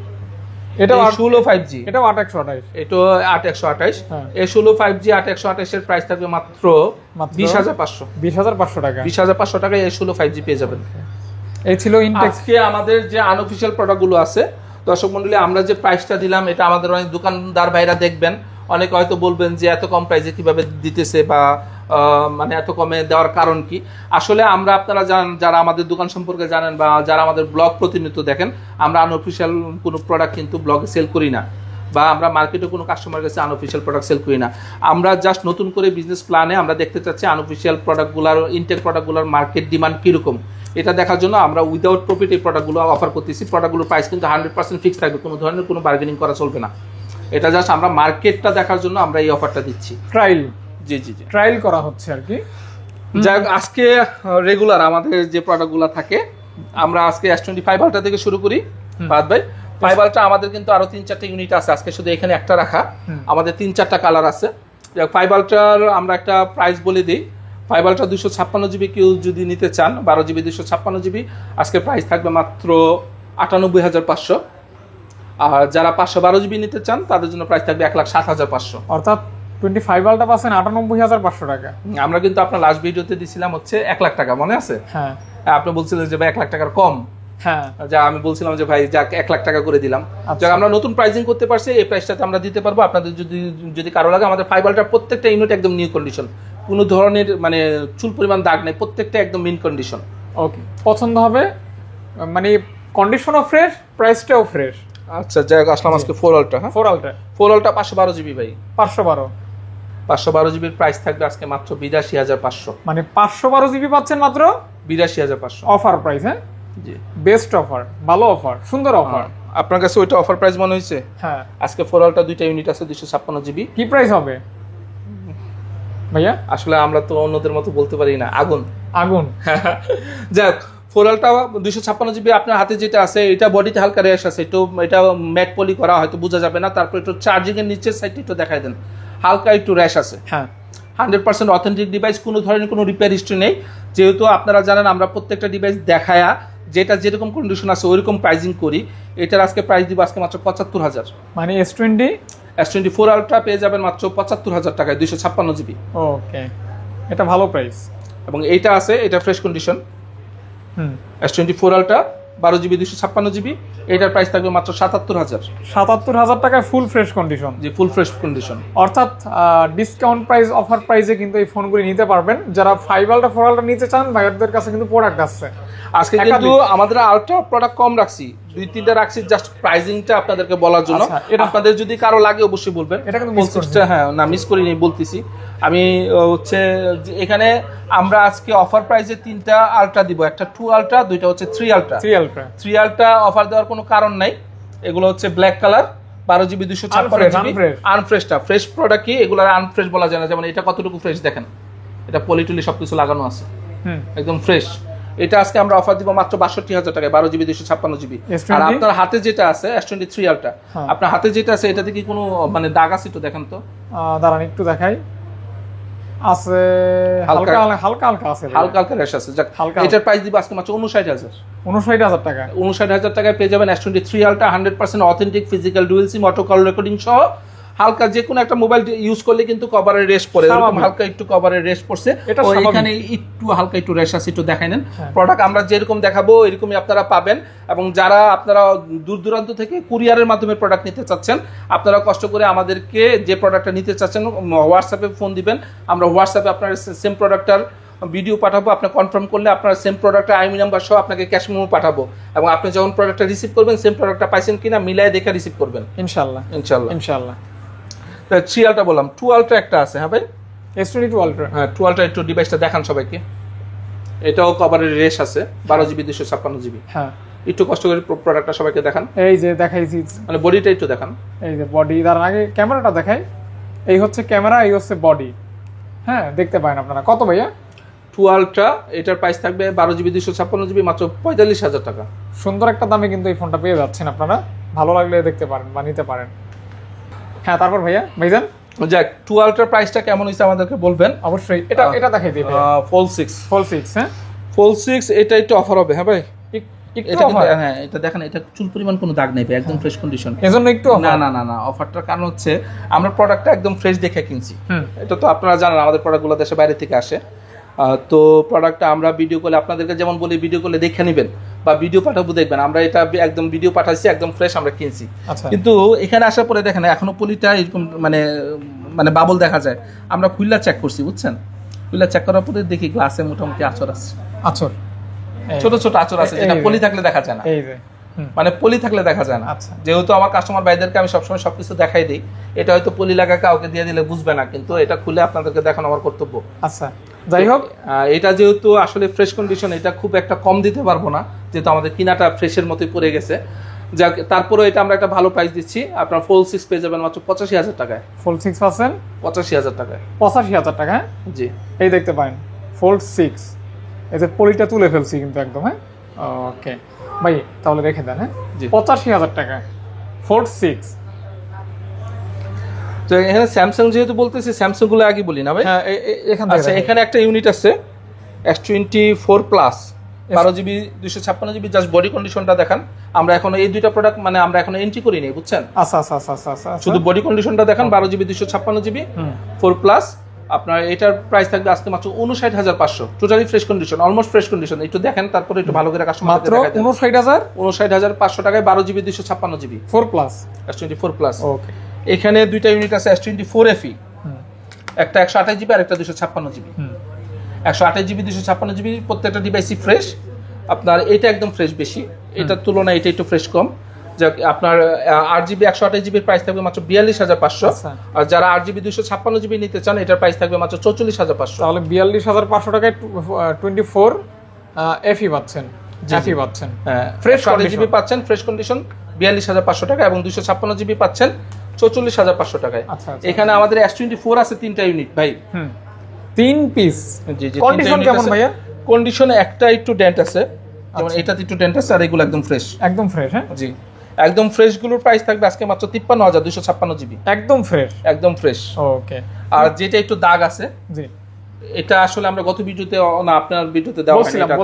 এটা 16 5G, এটা 8128, এটা 8128। A16 5G 8128 এর প্রাইস থাকবে মাত্র 20,500 টাকা। 20,500 টাকায় A16 5G পেয়ে যাবেন। এই ছিল ইনটেক্স। আজকে আমাদের যে আনঅফিশিয়াল প্রোডাক্টগুলো আছে দর্শক মণ্ডলী, আমরা যে প্রাইসটা দিলাম এটা আমাদের অনেক দোকানদার ভাইরা দেখবেন, অনেকে হয়তো বলবেন যে এত কম প্রাইসে কিভাবে দিতেছে, বা মানে এত কমে দেওয়ার কারণ কি। আসলে আমরা, আপনারা জানেন যারা আমাদের দোকান সম্পর্কে জানেন বা যারা আমাদের ব্লগ প্রতিনিয়ত দেখেন, আমরা আনঅফিশিয়াল কোনো প্রোডাক্ট কিন্তু ব্লগে সেল করি না, বা আমরা মার্কেটে কোনো কাস্টমার কাছে আনঅফিশিয়াল প্রোডাক্ট সেল করি না। আমরা জাস্ট নতুন করে বিজনেস প্ল্যানে আমরা দেখতে চাচ্ছি আনঅফিশিয়াল প্রোডাক্টগুলোর, ইনটেক প্রোডাক্টগুলোর মার্কেট ডিমান্ড কীরকম, এটা দেখার জন্য আমরা উইদাউট প্রফিট এই প্রোডাক্টগুলো অফার করতেছি। প্রোডাক্টগুলোর প্রাইস কিন্তু 100% ফিক্স থাকবে, কোনো ধরনের কোনো বার্গেনিং করা চলবে না। এটা জাস্ট আমরা মার্কেটটা দেখার জন্য আমরা এই অফারটা দিচ্ছি, ট্রায়াল। জি জি জি, ট্রায়াল করা হচ্ছে আর কি। যাই হোক, আজকে রেগুলার আমাদের যে প্রোডাক্টগুলো থাকে, আমরা আজকে S25 আলট্রা থেকে শুরু করি। বাদ ভাই 5 আলট্রা আমাদের কিন্তু আরো 3-4টা ইউনিট আছে, আজকে শুধু এখানে একটা রাখা, আমাদের 3-4টা কালার আছে। 5 আলট্রার আমরা একটা প্রাইস বলে দিই। 5 আলট্রা 256GB কেউ যদি নিতে চান, 12GB 256GB, আজকে প্রাইস থাকবে মাত্র 98,500। আর যারা 512GB নিতে চান তাদের জন্য প্রাইস থাকবে 1,07,500। অর্থাৎ 25 আলট্রা পাচ্ছেন 98,500 টাকা। আমরা কিন্তু আপনার লাস্ট ভিডিওতে দিছিলাম হচ্ছে 1 লাখ টাকা, মনে আছে? হ্যাঁ, আপনি বলছিলেন যে ভাই 1 লাখ টাকার কম। হ্যাঁ, যা আমি বলছিলাম যে ভাই যাক 1 লাখ টাকা করে দিলাম। যাক, আমরা নতুন প্রাইসিং করতে পারছি, এই প্রাইসটাতে আমরা দিতে পারবো। আপনাদের যদি কারো লাগে, আমাদের 5 আলট্রার প্রত্যেকটা ইউনিট একদম নিউ কন্ডিশন, কোনো ধরনের মানে চুল পরিমাণ দাগ নেই, প্রত্যেকটা একদম মিন কন্ডিশন। ওকে, পছন্দ হবে, মানে কন্ডিশনও ফ্রেশ, প্রাইসটাও ফ্রেশ। আচ্ছা, যাই হোক, আসলাম আজকে 4 আলট্রা। হ্যাঁ, 4 আলট্রা 512GB ভাই, 512GB প্রাইস থাকবে আজকে মাত্র 82,500। মানে 512GB পাচ্ছেন মাত্র 82,500 অফার প্রাইস। হ্যাঁ জি, বেস্ট অফার, ভালো অফার, সুন্দর অফার। আপনার কাছে ওইটা অফার প্রাইস মনে হয়েছে? হ্যাঁ, আজকে 4 আলট্রা দুইটা ইউনিট আছে 256GB। কি প্রাইস হবে ভাইয়া? আসলে আমরা তো অন্যদের মতো বলতে পারি না, আগুন। যাক, 4 আলট্রা 256GB আপনার হাতে যেটা আছে, এটা বডিতে হালকা র্যাশ আছে, এটা ম্যাট পলি করা, হয়তো বোঝা যাবে না। তারপর একটু চার্জিং এর নিচের সাইডে একটু দেখাই দেন, হালকা একটু র্যাশ আছে। হ্যাঁ, 100% অথেন্টিক ডিভাইস, কোনো ধরনের কোনো রিপেয়ার হিস্ট্রি নেই। যেহেতু আপনারা জানেন আমরা প্রত্যেকটা ডিভাইস দেখায়া যেটা যেরকম কন্ডিশন আছে ওইরকম প্রাইজিং করি। এটার আজকে প্রাইস দিব আজকে মাত্র 75,000। মানে S24 আলট্রা পেয়ে যাবেন মাত্র 75,000 টাকায় 256GB। ওকে, এটা ভালো প্রাইস। এবং এইটা আছে, এটা fresh condition. S24 ultra 12GB 256GB, এটার প্রাইস থাকবে মাত্র 77,000 টাকায় ফুল ফ্রেশ কন্ডিশন। জি, ফুল ফ্রেশ কন্ডিশন। অর্থাৎ ডিসকাউন্ট প্রাইস, অফার প্রাইসে কিন্তু এই ফোনগুলি নিতে পারবেন। যারা 5 আলট্রা 4 আলট্রা নিতে চান, ভাইয়াদের কাছে কিন্তু প্রোডাক্ট আছে। আজকে কিন্তু আমাদের আলট্রা প্রোডাক্ট কম রাখছি, 2-3টা রাখছি জাস্ট প্রাইসিংটা আপনাদেরকে বলার জন্য। আপনাদের যদি কারো লাগে অবশ্যই বলবেন। এটা কিন্তু হ্যাঁ, না মিস করিনি, বলতেছি আমি হচ্ছে এখানে আমরা আজকে অফার প্রাইসে 3টা আলট্রা দিব, একটা 2 আলট্রা, দুইটা হচ্ছে 3 আলট্রা। 3 আলট্রা অফার দেওয়ার কোনো কারণ নাই। এগুলো হচ্ছে ব্ল্যাক কালার, 12GB 256GB আনফ্রেশটা। ফ্রেশ প্রোডাক্ট কি, এগুলো আনফ্রেশ বলা যায় না। যেমন এটা কতটুকু ফ্রেশ দেখেন, এটা পলিটুলি সবকিছু লাগানো আছে, একদম ফ্রেশ। এটা আজকে আমরা অফার দিব মাত্র ৬২,০০০ টাকায় 12GB 256GB। আর আপনার হাতে যেটা আছে S23 Ultra, আপনার হাতে যেটা আছে এটাতে কি কোনো মানে দাগ আছে একটু দেখেন তো। দাঁড়ান একটু দেখাই, আছে হালকা হালকা হালকা আছে, হালকা হালকা রেশ আছে। যাক, এটার প্রাইস দিব আজকে মাত্র ৫৯,০০০ টাকা। ৫৯,০০০ টাকায় পেয়ে যাবেন S23 Ultra 100% authentic physical dual SIM auto call recording সহ। হালকা যে কোনো একটা মোবাইল ইউজ করলে কিন্তু কভারের রেশ পড়ে, এরকম হালকা একটু কভারের রেশ পড়ছে, এখানে একটু হালকা একটু রেশ আছে, একটু দেখাই নেন। প্রোডাক্ট আমরা যেরকম দেখাবো এরকমই আপনারা পাবেন। এবং যারা আপনারা দূর দূরান্ত থেকে কুরিয়ারের মাধ্যমে প্রোডাক্ট নিতে চাচ্ছেন, আপনারা কষ্ট করে আমাদেরকে যে প্রোডাক্টটা নিতে চাচ্ছেন হোয়াটসঅ্যাপে ফোন দিবেন, আমরা হোয়াটসঅ্যাপে আপনার সেম প্রোডাক্টটার ভিডিও পাঠাবো। আপনি কনফার্ম করলে আপনার সেম প্রোডাক্টের আইমি নাম্বার সহ আপনাকে ক্যাশ মেমো পাঠাবো, এবং আপনি যখন প্রোডাক্টটা রিসিভ করবেন সেম প্রোডাক্টটা পাইছেন কিনা মিলাই দেখে রিসিভ করবেন ইনশাআল্লাহ। ইনশাআল্লাহ ইনশাআল্লাহ। 3 Ultra বললাম, 2 Ultra একটা আছে। হ্যাঁ ভাই, S22 Ultra। হ্যাঁ 2 Ultra একটু ডিভাইসটা দেখান সবাইকে। এটাও কভারের রেশ আছে 12GB 256GB। হ্যাঁ, একটু কষ্ট করে প্রোডাক্টটা সবাইকে দেখান। এই যে দেখাইছি, মানে বডিটা একটু দেখান। এই যে বডি, তার আগে ক্যামেরাটা দেখাই। এই হচ্ছে ক্যামেরা, এই হচ্ছে বডি। হ্যাঁ, দেখতে পারেন আপনারা। কত ভাইয়া? 2 Ultra এটার প্রাইস থাকবে 12GB 256GB মাত্র ৪৫,০০০ টাকা। সুন্দর একটা দামে কিন্তু এই ফোনটা পেয়ে যাচ্ছেন আপনারা, ভালো লাগলে দেখতে পারেন বা নিতে পারেন। হ্যাঁ, তারপর ভাইজান যাক, 2 Ultra প্রাইসটা কেমন হইছে আমাদেরকে বলবেন অবশ্যই। এটা দেখাই দিই Fold 6। হ্যাঁ, Fold 6 এটা একটু অফার হবে। হ্যাঁ ভাই, একটু অফার। হ্যাঁ, এটা দেখেন, এটা চুল পরিমাণ কোনো দাগ নেই ভাই, একদম ফ্রেশ কন্ডিশন। এজন্য একটু না না না না, অফারটার কারণ হচ্ছে আমরা প্রোডাক্টটা একদম ফ্রেশ দেখে কিনছি। এটা তো আপনারা জানেন আমাদের প্রোডাক্টগুলো দেশে বাইরে থেকে আসে। তো প্রোডাক্টটা আমরা ভিডিও কলে আপনাদেরকে যেমন বলি ভিডিও কলে দেখে নেবেন বা ভিডিও পাঠাবো দেখবেন, আমরা এটা একদম ভিডিও পাঠাইছি, একদম ফ্রেশ আমরা কিনছি। কিন্তু এখানে আসার পরে দেখেন এখনো পলিটা এরকম মানে মানে বাবল দেখা যায়। আমরা খুললা চেক করছি, বুঝছেন, খুললা চেক করার পরে দেখি গ্লাসে মোটামুটি আচর আছে, ছোট ছোট আচর আছে, যেটা পলি থাকলে দেখা যায় না। মানে পলি থাকলে দেখা যায় না। যেহেতু আমার কাস্টমার ভাইদেরকে আমি সবসময় সবকিছু দেখাই দিই, এটা হয়তো পলি লাগা কাউকে দিয়ে দিলে বুঝবে না, কিন্তু এটা খুলে আপনাদেরকে দেখানো আমার কর্তব্য। আচ্ছা, যাই হোক, এটা যেহেতু আসলে ফ্রেশ কন্ডিশন, এটা খুব একটা কম দিতে পারবো না, যেহেতু আমাদের কিনাটা ফ্রেশের মতোই পড়ে গেছে। যাক, তারপরে এটা আমরা একটা ভালো প্রাইস দিচ্ছি। আপনার Fold 6 পেয়ে যাবেন মাত্র ৮৫,০০০ টাকায়। Fold 6 পাচ্ছেন ৮৫,০০০ টাকায়। ৮৫,০০০ টাকা। জি, এই দেখতে পারেন Fold 6, এতে পলিটা তুলে ফেলছি কিন্তু একদম। হ্যাঁ, ওকে ভাই, তাহলে রেখে দেন। হ্যাঁ, ৮৫,০০০ টাকা Fold 6। তো এখানে স্যামসাং যেহেতু বলতেছি, স্যামসাং গুলো আগে বলি না ভাই। হ্যাঁ, আচ্ছা, এখানে একটা ইউনিট আছে S24 plus 12GB 256GB। Just body কন্ডিশনটা দেখান। আমরা এখন এই দুইটা প্রোডাক্ট মানে আমরা এখন এন্ট্রি করিনি, বুঝছেন। আচ্ছা আচ্ছা আচ্ছা আচ্ছা, শুধু বডি কন্ডিশনটা দেখান। 12GB 256GB 4 plus. আপনার এটার প্রাইস থাকবে আজকে মাত্র ৫৯,৫০০। Totally fresh condition, almost fresh condition. একটু দেখেন, তারপরে একটু ভালো করে কাস্টমারকে দেখাই দেন। মাত্র ৫৯,৫০০ টাকায় 12GB 256GB 4 plus S24 plus. ওকে, এখানে দুইটা ইউনিট আছে S24 FE, একটা 128GB আর একটা 256GB। 128GB 256GB প্রত্যেকটা ডিভাইসই ফ্রেশ। আপনার এটা একদম ফ্রেশ বেশি, এটার তুলনায় এটা একটু ফ্রেশ কম। যাক, আপনার 8GB 128GB প্রাইস থাকবে মাত্র ৪২,৫০০। আর যারা 8GB 256GB নিতে চান, এটার প্রাইস থাকবে মাত্র ৪৪,৫০০। তাহলে ৪২,৫০০ টাকায় 24 FE পাচ্ছেন। FE পাচ্ছেন, ফ্রেশ 8GB পাচ্ছেন ফ্রেশ কন্ডিশন ৪২,৫০০ টাকা, এবং 256GB পাচ্ছেন ৪৪,৫০০ টাকায়। এখানে আমাদের S24 আছে 3টা ইউনিট ভাই, 3 পিস। জি জি, কন্ডিশন কেমন ভাইয়া? কন্ডিশনে একটা একটু ডেন্ট আছে, যেমন এটাতে একটু ডেন্ট আছে, আর এগুলো একদম ফ্রেশ। একদম ফ্রেশ। হ্যাঁ, জি, একদম ফ্রেশ গুলোর প্রাইস থাকবে আজকে মাত্র ৫৩,২56GB। একদম ফ্রেশ, একদম ফ্রেশ। ওকে। আর যেটা একটু দাগ আছে, জি, এটা আসলে আমরা গত ভিডিওতে না আপনার ভিডিওতে দেওয়া হয়নি, এটা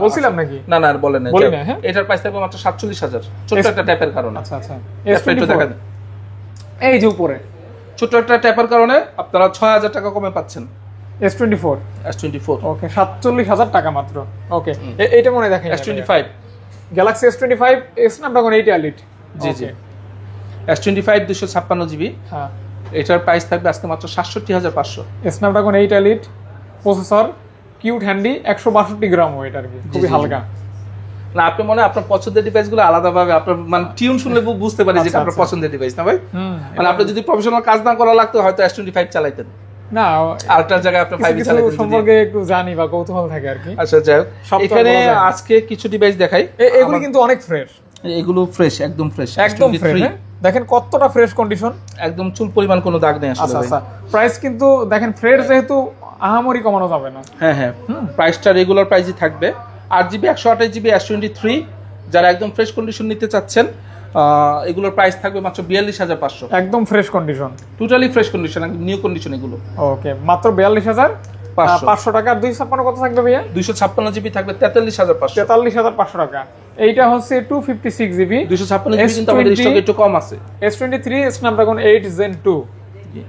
বলছিলাম নাকি? না না, আর বলেন না। হ্যাঁ, এটার প্রাইস থাকবে মাত্র ৪৭,০০০। ছোট একটা ট্যাপের কারণে। আচ্ছা আচ্ছা, একটু দেখান, এই যে উপরে ছোট একটা ট্যাপের কারণে আপনারা ৬,০০০ টাকা কমে পাচ্ছেন S24। ওকে, ৪৭,০০০ টাকা মাত্র। ওকে, এইটা মনে দেখেন S25 Galaxy S25 Snapdragon 8 Elite। জি জি, S25 256GB। হ্যাঁ, এটার প্রাইস থাকবে আজকে মাত্র ৬৭,৫০০। Snapdragon 8 Elite processor, cute handy, ১৬২ gram weight, আর কি খুবই হালকা। না, আপনি মনে হয় আপনার পছন্দের ডিভাইসগুলো আলাদাভাবে আপনার মানে টিউন শুনলে বুঝতে পারি যেটা আপনার পছন্দের ডিভাইস, না ভাই? মানে আপনি যদি প্রফেশনাল কাজ না করা লাগতো হয়তো S25 চালাইতেন না, আলট্রার জায়গায় আপনি 5 চালাইতেন। সম্পর্কে একটু জানি বা কৌতূহল থাকে আর কি। আচ্ছা, যাই হোক, এখানে আজকে কিছু ডিভাইস দেখাই। এগুলো কিন্তু অনেক ফ্রেশ, এগুলো ফ্রেশ, একদম ফ্রেশ, একদম ফ্রেশ। দেখেন কতটা ফ্রেশ কন্ডিশন, একদম চুল পরিমাণ কোনো দাগ নেই আসলে। আচ্ছা, প্রাইস কিন্তু দেখেন ফ্রেশ, যেহেতু আহামরি কমানো যাবে না। হ্যাঁ হ্যাঁ, প্রাইসটা রেগুলার প্রাইসই থাকবে। 8GB 128GB S23 যারা একদম ফ্রেশ কন্ডিশন নিতে চাচ্ছেন এগুলোর প্রাইস থাকবে মাত্র 42,500। একদম fresh condition, totally fresh condition, একদম নিউ কন্ডিশন এগুলো। ওকে, মাত্র 42,500 টাকা। আর 256 কত থাকবে ভাইয়া? 256GB থাকবে 43,500। 43,500 টাকা। এইটা হচ্ছে 256GB। 256GB কিন্তু আমাদের স্টকে একটু কম আছে। S23 Snapdragon 8 Gen 2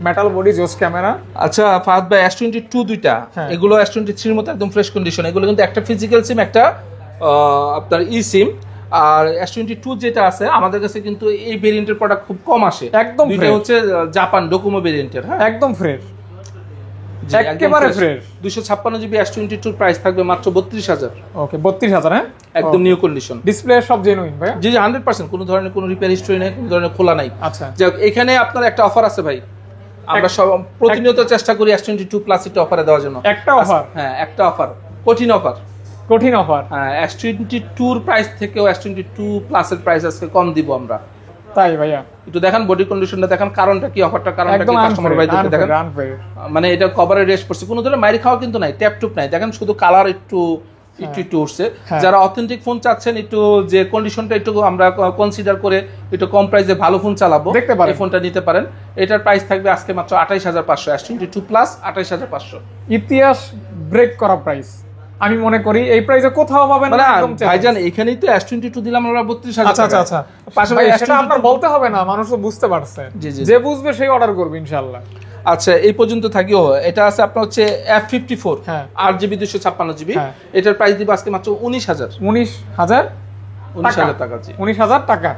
metal body জোস ক্যামেরা। আচ্ছা ফাহাদ ভাই, S22 দুইটা, এগুলো S23 এর মতো একদম ফ্রেশ কন্ডিশন। এগুলো কিন্তু একটা ফিজিক্যাল সিম, একটা আপনার ই সিম। আর S22 যেটা আছে আমাদের কাছে কিন্তু এই ভেরিয়েন্টের প্রোডাক্ট খুব কম আসে। একদম দুইটা হচ্ছে জাপান ডোকোমো ভেরিয়েন্টের। হ্যাঁ, একদম ফ্রেশ, একেবারে ফ্রেশ। 256GB S22 প্রাইস থাকবে মাত্র 32,000। ওকে, 32,000। হ্যাঁ, একদম নিউ কন্ডিশন, ডিসপ্লে সব জেনুইন ভাই। জি 100%, কোনো ধরনের কোনো রিপেয়ার হিস্টরি নেই, কোনো ধরনের খোলা নাই। আচ্ছা, যাক, এখানে আপনার একটা অফার আছে ভাই, আমরা সব প্রতিনিয়ত চেষ্টা করি S22 প্লাস এটা অফারে দেওয়ার জন্য। একটা অফার? হ্যাঁ, একটা অফার, কঠিন অফার। কঠিন অফার? হ্যাঁ, S22 এর প্রাইস থেকেও S22 প্লাস এর প্রাইস আজকে কম দিব আমরা। তাই ভাইয়া? একটু দেখেন বডি কন্ডিশনটা, দেখেন কারণটা কি, অফারটা কারণটা কি, কাস্টমার ভাইদেরকে দেখেন। মানে এটা কভারে রেস্ট পড়ছে, কোনো ধরনের মাইর খাওয়া কিন্তু নাই, ট্যাপ টুপ নাই। দেখেন শুধু কালার একটু উঠছে। যারা অথেন্টিক ফোন চাচ্ছেন, একটু যে কন্ডিশনটা একটু আমরা কনসিডার করে একটু কম প্রাইসে ভালো ফোন চালাবো, এই ফোনটা নিতে পারেন। এটার প্রাইস থাকবে আজকে মাত্র 28,500। S22 plus 28,500। ইতিহাস ব্রেক করা প্রাইস আমি মনে করি। এই প্রাইসে কোথাও পাবেন না একদম। ভাইজান এখানেই তো S22 দিলাম আমরা 32,000। আচ্ছা আচ্ছা আচ্ছা, পাশাপাশি এটা আপনার বলতে হবে না, মানুষ তো বুঝতে পারছে, যে বুঝবে সেই অর্ডার করবে ইনশাআল্লাহ। আচ্ছা, এই পর্যন্ত থাকিও। এটা আছে আপনার হচ্ছে F54 8GB 256GB। এটার প্রাইস দিব আজকে মাত্র 19,000। 19,000 টাকা। জি 19,000 টাকা।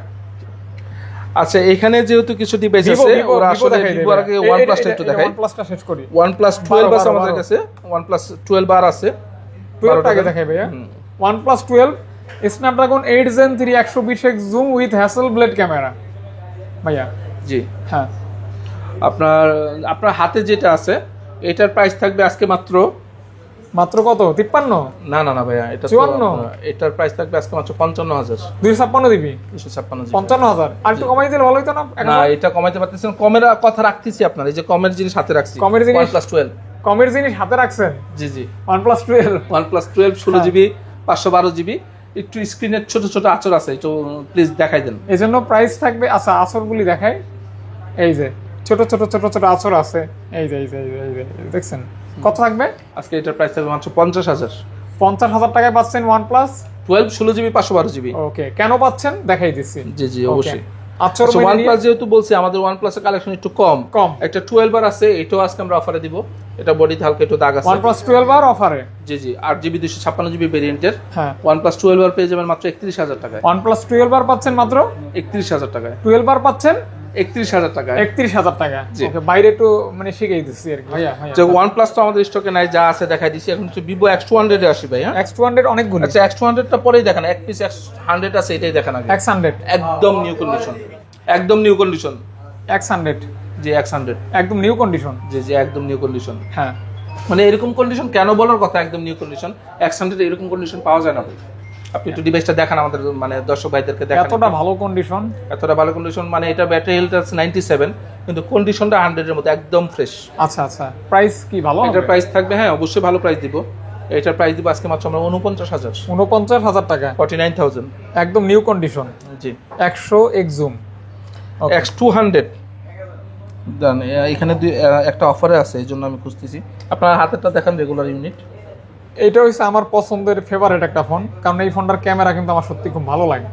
আচ্ছা, এখানে যেহেতু কিছু ডিভাইস আছে, ওরা আসলে ভিভো আগে OnePlus-টা একটু দেখাই। OnePlus-টা শেষ করি। OnePlus 12 আছে আমাদের কাছে, OnePlus 12 আর আছে। 12 টাকা দেখাই ভাইয়া। OnePlus 12 Snapdragon 8 Gen 3 120x zoom with Hasselblad camera ভাইয়া। জি হ্যাঁ, আপনার হাতে যেটা আছে এটার প্রাইস থাকবে আজকে মাত্র কত? 53? না না না ভাইয়া, এটা 54। এটার প্রাইস থাকবে আজকে মাত্র 55,000। 256 দিবি? 256 55,000। আর একটু কমাই দিলে ভালো হতো না? না, এটা কমাইতে পারতেছেন। কমের কথা রাখতেছি আপনার, এই যে কমের জিনিস হাতে রাখছি। কমের জিনিস OnePlus 12। কমের জিনিস হাতে রাখছেন? জি জি, OnePlus 12 16GB 512GB। একটু স্ক্রিনের ছোট ছোট আঁচড় আছে, একটু প্লিজ দেখাই দেন। এই জন্য প্রাইস থাকবে। আচ্ছা, আঁচড়গুলি দেখাই। এই যে ছোট ছোট ছোট ছোট আঁচড় আছে, এই যে দেখছেন। কত থাকবে আজকে? এটার প্রাইস থাকবে মাত্র 50,000। 50,000 টাকায় পাচ্ছেন OnePlus 12 16GB 512GB। ওকে, কেন পাচ্ছেন দেখাই দিচ্ছি। জি জি, অবশ্যই। আচ্ছা, OnePlus যেহেতু বলছি, আমাদের OnePlus এর কালেকশন একটু কম। একটা 12 আর আছে, এটাও আজকে আমরা অফারে দিব। এটা বডিতে হালকা একটু দাগ আছে। OnePlus 12 আর অফারে? জি জি, 8GB 256GB ভেরিয়েন্টের। হ্যাঁ, OnePlus 12 আর পেয়ে যাবেন মাত্র 31,000 টাকায়। OnePlus 12 আর পাচ্ছেন মাত্র 31,000 টাকায়। 12 আর পাচ্ছেন 31,000 টাকায়। 31,000 টাকা। ওকে, বাইরে একটু মানে শিখিয়ে দিচ্ছি আর কি ভাইয়া। যে OnePlus তো আমাদের স্টকে নাই, যা আছে দেখাই দিছি। এখন হচ্ছে Vivo X200 এ আসি ভাই। হ্যাঁ, X200 অনেকগুলো। আচ্ছা, X200 টা পরেই দেখেন, এক পিস X100 আছে, এটাই দেখেন আগে। X100 একদম নিউ কন্ডিশন, একদম নিউ কন্ডিশন। X100 জি, X100 একদম নিউ কন্ডিশন। জি জি, একদম নিউ কন্ডিশন। হ্যাঁ, মানে এরকম কন্ডিশন কেন বলার কথা, একদম নিউ কন্ডিশন। X100 এরকম কন্ডিশন পাওয়া যায় না ভাই। আপনি একটু ডিভাইসটা দেখান আমাদের, মানে দর্শক ভাইদেরকে দেখান। এতটা ভালো কন্ডিশন, এতটা ভালো কন্ডিশন, মানে এটা ব্যাটারি হেলথ আছে 97, কিন্তু কন্ডিশনটা 100 এর মতো একদম ফ্রেশ। আচ্ছা আচ্ছা, প্রাইস কি ভালো? এটার প্রাইস থাকবে, হ্যাঁ অবশ্যই ভালো প্রাইস দিব। এটার প্রাইস দিব আজকে মাত্র আমরা 49,000। 49,000 টাকা, 49,000, একদম নিউ কন্ডিশন। জি, 100x জুম X200 জান। এখানে একটা অফারে আছে, এই জন্য আমি খুঁজতেছি। আপনার হাতেরটা দেখান, রেগুলার ইউনিট। এটা হচ্ছে আমার পছন্দের ফেভারিট একটা ফোন, কারণ এই ফোনটার ক্যামেরা কিন্তু আমার সত্যি খুব ভালো লাগে।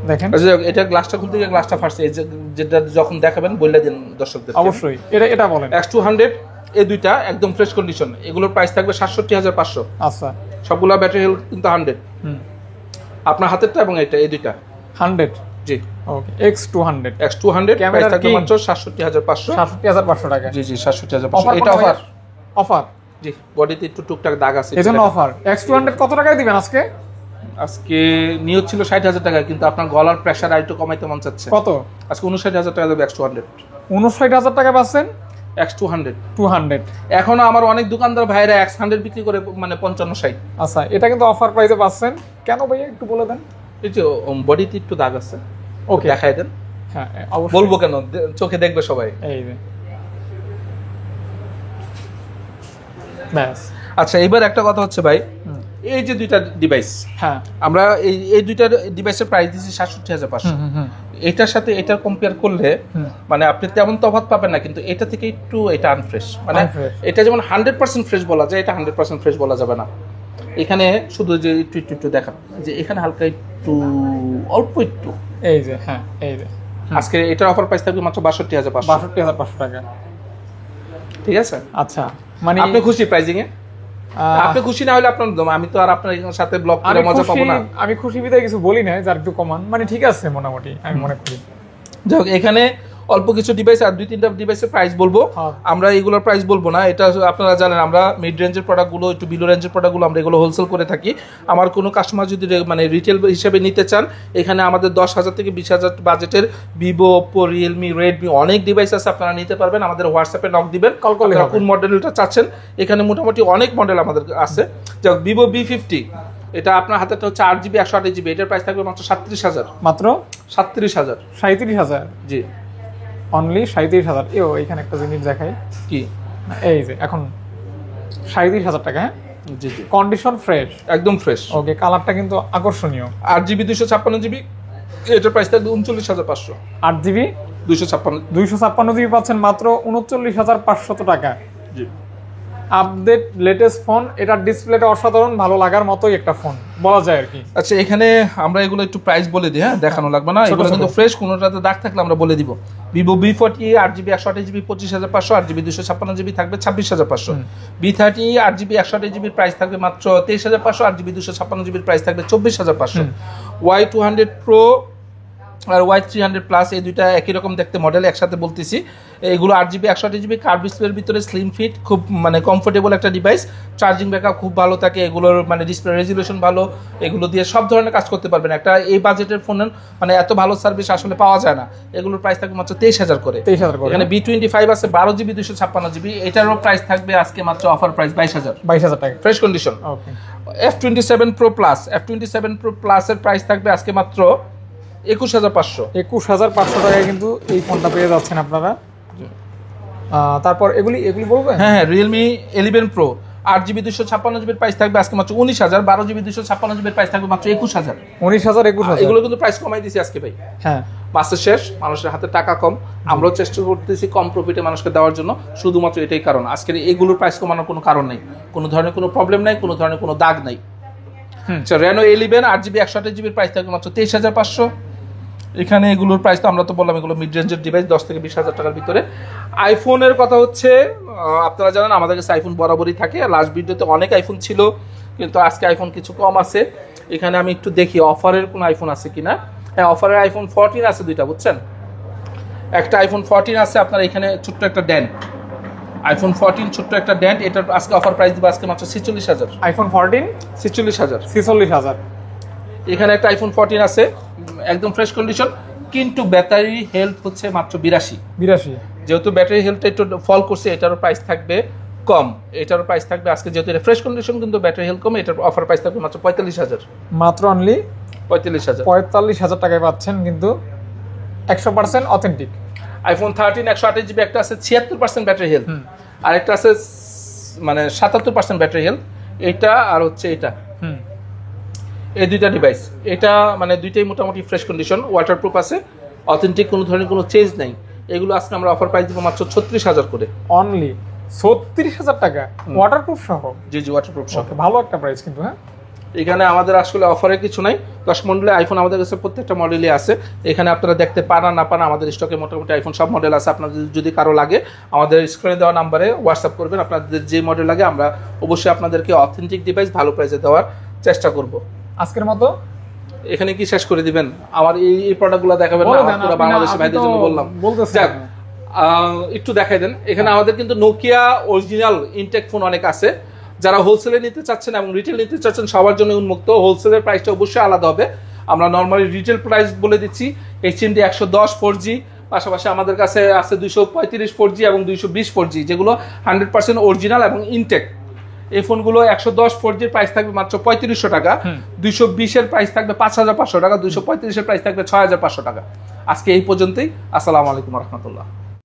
দেখেন, এটা গ্লাসটা খুলতে গিয়ে গ্লাসটা ফাটছে, এই যেটা যখন দেখাবেন বলে দিন দর্শকদের। অবশ্যই এটা বলেন। X200 এই দুইটা একদম ফ্রেশ কন্ডিশন, এগুলোর প্রাইস থাকবে 67,500। আচ্ছা, সবগুলা ব্যাটারি হেলথ কিন্তু 100। আপনার হাতেরটা এবং এটা, এই দুইটা 100। জি, ওকে, X200 প্রাইস থাকবে মাত্র 67,500। 67,500 টাকা। জি জি, 67,500। এটা অফার। জি, বডিতে একটু টুকটাক দাগ আছে, এজন্য অফার। X200 কত টাকায় দিবেন আজকে? আজকে নিয়ত ছিল 60,000 টাকা, কিন্তু আপনার গলার প্রেসার আর একটু কমাইতে মন চাচ্ছে। কত? আজকে 59,000 টাকা দেবে X200। 59,000 টাকা পাচ্ছেন X200। 200 এখনো আমার অনেক দোকানদার ভাইরা X100 বিক্রি করে, মানে 55-60। আচ্ছা, এটা কিন্তু অফার প্রাইসে পাচ্ছেন কেন ভাইয়া, একটু বলে দেন। এই যে বডিতে একটু দাগ আছে, ওকে দেখাই দেন। হ্যাঁ অবশ্যই বলবো কেন, চোখে দেখবে সবাই। এই যে ব্যাস। আচ্ছা, এবার একটা কথা হচ্ছে ভাই, এই যে দুইটা ডিভাইস, হ্যাঁ আমরা এই দুইটা ডিভাইসের প্রাইস দিচ্ছি ৬৭,৫০০। এটার সাথে এটার কম্পেয়ার করলে মানে আপনি তেমন তফাৎ পাবেন না, কিন্তু এটা থেকে একটু এটা আনফ্রেশ। মানে এটা যেমন 100% ফ্রেশ বলা যায়, এটা 100% ফ্রেশ বলা যাবে না। এখানে শুধু যে একটু দেখান যে এখানে হালকা একটু অল্প একটু, এই যে হ্যাঁ এই যে আজকে এটার অফার প্রাইস থাকবে মাত্র ৬২,৫০০। ৬২,৫০০ টাকা। ঠিক আছে, আচ্ছা মানে আপনি খুশি প্রাইজিং এ? আপনি খুশি না হলে আপনার আমি তো আর আপনার সাথে ব্লগ করে মজা পাবো না। আমি খুশি বিদায় কিছু বলি না, যার একটু কমান মানে ঠিক আছে মোটামুটি আমি মনে করি। যাই হোক, এখানে অল্প কিছু ডিভাইস আর 2-3টা ডিভাইসের প্রাইস বলবো, আমরা এগুলোর প্রাইস বলবো না। এটা আপনারা জানেন আমরা মিড রেঞ্জের প্রোডাক্টগুলো, একটু বিলো রেঞ্জের প্রোডাক্টগুলো আমরা এগুলো হোলসেল করে থাকি। আমার কোনো কাস্টমার যদি মানে রিটেল হিসেবে নিতে চান, এখানে আমাদের 10,000 থেকে 20,000 বাজেটের ভিভো, ওপো, রিয়েলমি, রেডমি অনেক ডিভাইস আছে, আপনারা নিতে পারবেন। আমাদের হোয়াটসঅ্যাপে নক দিবেন, কোন মডেলটা চাচ্ছেন। এখানে মোটামুটি অনেক মডেল আমাদের আছে। যাই হোক, ভিভো B50, এটা আপনার হাতে হচ্ছে 8GB 128GB, এটার প্রাইস থাকবে মাত্র 37,000। মাত্র 37,000? 37,000? জি, অনলি 37,000। এখানে একটা জিনিস দেখাই, কি এই যে এখন 37,000 টাকা। হ্যাঁ জি জি, কন্ডিশন ফ্রেশ, একদম ফ্রেশ। ওকে, কালারটা কিন্তু আকর্ষণীয়। 8GB 256GB, এটার প্রাইস থাকবে 39,500। 8GB 256 GB পাচ্ছেন মাত্র 39,500 টাকা। জি, আপডেট লেটেস্ট ফোন, এটার ডিসপ্লেটা অসাধারণ, ভালো লাগার মতোই একটা ফোন বলা যায় আর কি। আচ্ছা, এখানে আমরা এগুলো একটু প্রাইস বলে দিই, হ্যাঁ দেখানো লাগবে না, এগুলো কিন্তু ফ্রেশ, কোনোটাতে দাগ থাকলে আমরা বলে দিব। Vivo B40 8GB 128GB 25,500, 8GB 256GB থাকবে 26,500। B30 8GB 128GB প্রাইস থাকবে মাত্র 23,500, 8GB 256GB প্রাইস থাকবে 24,500। Y200 Pro আর Y300 প্লাস, এই দুইটা একই রকম দেখতে মডেল, একসাথে বলতেছি। এগুলো 8GB 128GB কার্ভ ডিসপ্লের ভিতরে, স্লিম ফিট, খুব মানে কমফোর্টেবল একটা ডিভাইস। চার্জিং ব্যাকআপ খুব ভালো থাকে, এগুলোর মানে ডিসপ্লে রেজুলেশন ভালো, এগুলো দিয়ে সব ধরনের কাজ করতে পারবেন। একটা এই বাজেটের ফোনের মানে এত ভালো সার্ভিস আসলে পাওয়া যায় না। এগুলোর প্রাইস থাকবে মাত্র 23,000 করে। এখানে B25 আছে 12GB 256GB, এটারও প্রাইস থাকবে আজকে মাত্র অফার প্রাইস 22,000 টাকা, ফ্রেশ কন্ডিশন। ওকে, F27 Pro Plus, F27 Pro Plus এর প্রাইস থাকবে আজকে মাত্র 21,500। 21,500 টাকায় কিন্তু এই ফোনটা পেয়ে যাচ্ছেন আপনারা। তারপর এগুলি বলবেন? হ্যাঁ, Realme 11 Pro 8GB 256GB price থাকবে আজকে মাত্র 19,000, 12GB 256GB প্রাইস থাকবে মাত্র 21,000। 19,000 21,000, এগুলো কিন্তু প্রাইস কমাই দিয়েছি আজকে ভাই। হ্যাঁ, মাসের শেষ, মানুষের হাতে টাকা কম, আমরাও চেষ্টা করতেছি কম প্রফিটে মানুষকে দেওয়ার জন্য, শুধুমাত্র এটাই কারণ। আজকের এগুলোর প্রাইস কমানোর কোনো কারণ নেই, কোনো ধরনের কোনো প্রবলেম নাই, কোনো ধরনের কোনো দাগ নাই। Reno 11 8GB 128GB প্রাইস থাকবে মাত্র 23,500। এখানে এগুলোর প্রাইস তো আমরা তো বললাম এগুলো মিড রেঞ্জের ডিভাইস, 10 থেকে 20,000 টাকার ভিতরে। আইফোনের কথা হচ্ছে, আপনারা জানেন আমাদের কাছে আইফোন বরাবরই থাকে। লাস্ট ভিডিওতে অনেক আইফোন ছিল, কিন্তু আজকে আইফোন কিছু কম আছে। এখানে আমি একটু দেখি অফারের কোনো আইফোন আছে কিনা। হ্যাঁ, অফারের আইফোন 14 আছে দুইটা, বুঝছেন। একটা আইফোন 14 আছে আপনার, এখানে ছোট্ট একটা ডেন্ট, আইফোন 14 ছোট্ট একটা ডেন্ট, এটার আজকে অফার প্রাইস দিব আজকে মাত্র 46,000। আইফোন 14 46,000। এখানে একটা আইফোন 14 আছে একদম ফ্রেশ কন্ডিশন, কিন্তু ব্যাটারি হেলথ হচ্ছে মাত্র 82। যেহেতু ব্যাটারি হেলথটা একটু ফল করছে, এটারও প্রাইস থাকবে কম। এটারও প্রাইস থাকবে আজকে, যেহেতু এটা ফ্রেশ কন্ডিশন কিন্তু ব্যাটারি হেলথ কম, এটার অফার প্রাইস থাকবে মাত্র 45,000। মাত্র অনলি 45,000 টাকায় পাচ্ছেন, কিন্তু 100% অথেন্টিক। আইফোন 13 128GB একটা আছে 76% ব্যাটারি হেলথ, আর একটা আছে মানে 77% ব্যাটারি হেলথ। এটা আর হচ্ছে এটা, এই দুইটা ডিভাইস, এটা মানে দুইটাই মোটামুটি ফ্রেশ কন্ডিশন, ওয়াটারপ্রুফ আছে, অথেন্টিক, কোনো ধরনের কোনো চেঞ্জ নাই। এগুলো আজকে আমরা অফার প্রাইস দিব মাত্র 36,000 করে। অনলি 36,000 টাকা, ওয়াটারপ্রুফ সহ। জি জি, ওয়াটারপ্রুফ সহ, ভালো একটা প্রাইস কিন্তু। হ্যাঁ, এখানে আমাদের আসলে অফারে কিছু নাই। 10 মডেলের আইফোন আমাদের কাছে প্রত্যেকটা মডেলই আছে। এখানে আপনারা দেখতে পান না পান, আমাদের স্টকে মোটামুটি আইফোন সব মডেল আছে। আপনাদের যদি কারো লাগে আমাদের স্ক্রিনে দেওয়া নাম্বারে হোয়াটসঅ্যাপ করবেন, আপনাদের যে মডেল লাগে আমরা অবশ্যই আপনাদেরকে অথেন্টিক ডিভাইস ভালো প্রাইসে দেওয়ার চেষ্টা করব। আজকের মতো এখানে কি শেষ করে দিবেন? আমার এই প্রোডাক্টগুলো দেখাবেন না? পুরো বাংলাদেশি ভাইদের জন্য বললাম, যাক একটু দেখাই দেন। এখানে আমাদের কিন্তু নোকিয়া অরিজিনাল ইনটেক ফোন অনেক আছে। যারা হোলসেলে নিতে চাচ্ছেন এবং রিটেল নিতে চাচ্ছেন সবার জন্য উন্মুক্ত। হোলসেলের প্রাইসটা অবশ্যই আলাদা হবে। আমরা নর্মালি রিটেল প্রাইস বলে দিচ্ছি। HMD 110 4G, পাশাপাশি আমাদের কাছে আছে 235 4G এবং 220 4G, যেগুলো 100% অরিজিনাল এবং ইনটেক। এই ফোনগুলো 110 4G এর প্রাইস থাকবে মাত্র 3500 টাকা, 220 এর প্রাইস থাকবে 5,500 টাকা, 235 এর প্রাইস থাকবে 6,500 টাকা। আজকে এই পর্যন্তই। আসসালামু আলাইকুম রহমতুল্লাহ।